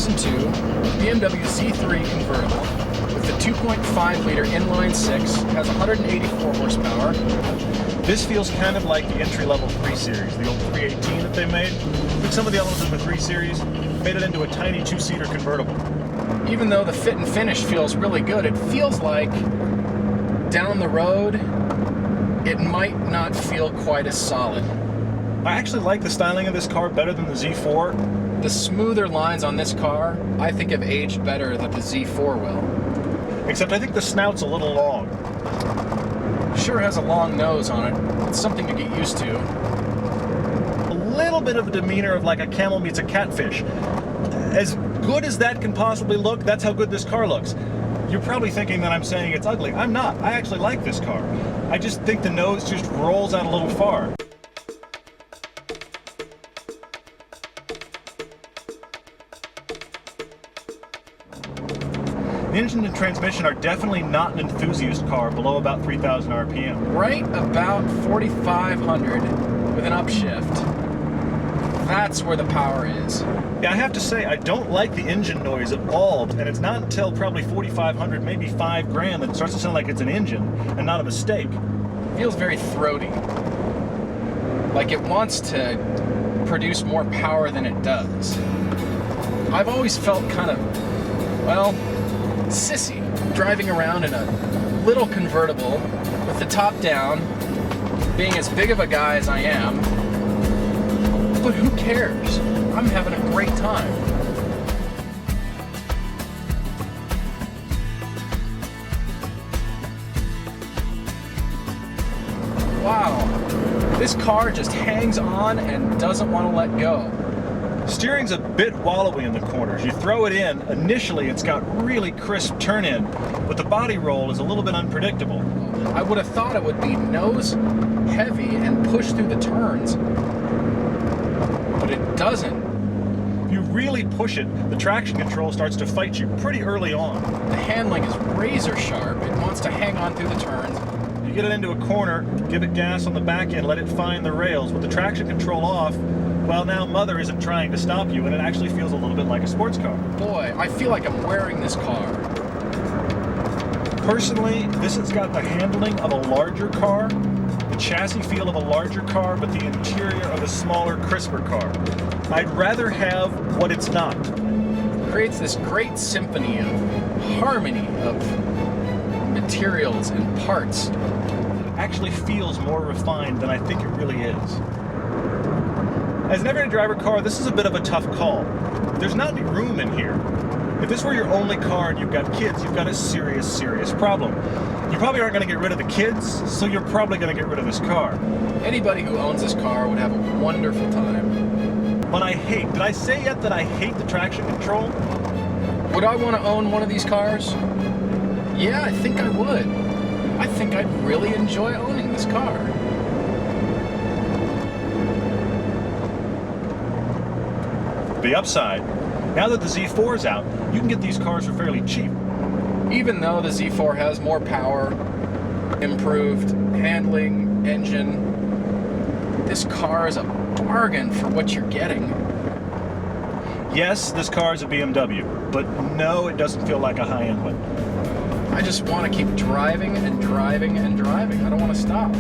2002 BMW Z3 convertible with the 2.5-liter inline-six, has 184 horsepower. This feels kind of like the entry-level 3 Series, the old 318 that they made. Took some of the elements of the 3 Series, made it into a tiny 2-seater convertible. Even though the fit and finish feels really good, it feels like down the road, it might not feel quite as solid. I actually like the styling of this car better than the Z4. The smoother lines on this car, I think, have aged better than the Z4 will. Except I think the snout's a little long. Sure has a long nose on it. It's something to get used to. A little bit of a demeanor of like a camel meets a catfish. As good as that can possibly look, that's how good this car looks. You're probably thinking that I'm saying it's ugly. I'm not. I actually like this car. I just think the nose just rolls out a little far. The engine and transmission are definitely not an enthusiast car below about 3,000 RPM. Right about 4,500 with an upshift. That's where the power is. Yeah, I have to say, I don't like the engine noise at all, and it's not until probably 4,500, maybe 5 grand, that it starts to sound like it's an engine and not a mistake. It feels very throaty. Like it wants to produce more power than it does. I've always felt kind of, well, sissy driving around in a little convertible with the top down, being as big of a guy as I am. But who cares? I'm having a great time. Wow, this car just hangs on and doesn't want to let go. Steering's a bit wallowy in the corners. You throw it in, initially it's got really crisp turn-in, but the body roll is a little bit unpredictable. I would have thought it would be nose heavy and push through the turns, but it doesn't. If you really push it, the traction control starts to fight you pretty early on. The handling is razor sharp. It wants to hang on through the turns. You get it into a corner, give it gas on the back end, let it find the rails. With the traction control off, well, now Mother isn't trying to stop you, and it actually feels a little bit like a sports car. Boy, I feel like I'm wearing this car. Personally, this has got the handling of a larger car, the chassis feel of a larger car, but the interior of a smaller, crisper car. I'd rather have what it's not. It creates this great symphony of harmony of materials and parts. It actually feels more refined than I think it really is. As an everyday driver car, this is a bit of a tough call. There's not any room in here. If this were your only car and you've got kids, you've got a serious, serious problem. You probably aren't going to get rid of the kids, so you're probably going to get rid of this car. Anybody who owns this car would have a wonderful time. But did I say yet that I hate the traction control? Would I want to own one of these cars? Yeah, I think I would. I think I'd really enjoy owning this car. The upside, now that the Z4 is out, you can get these cars for fairly cheap. Even though the Z4 has more power, improved handling, engine, this car is a bargain for what you're getting. Yes, this car is a BMW, but no, it doesn't feel like a high-end one. I just want to keep driving and driving and driving. I don't want to stop.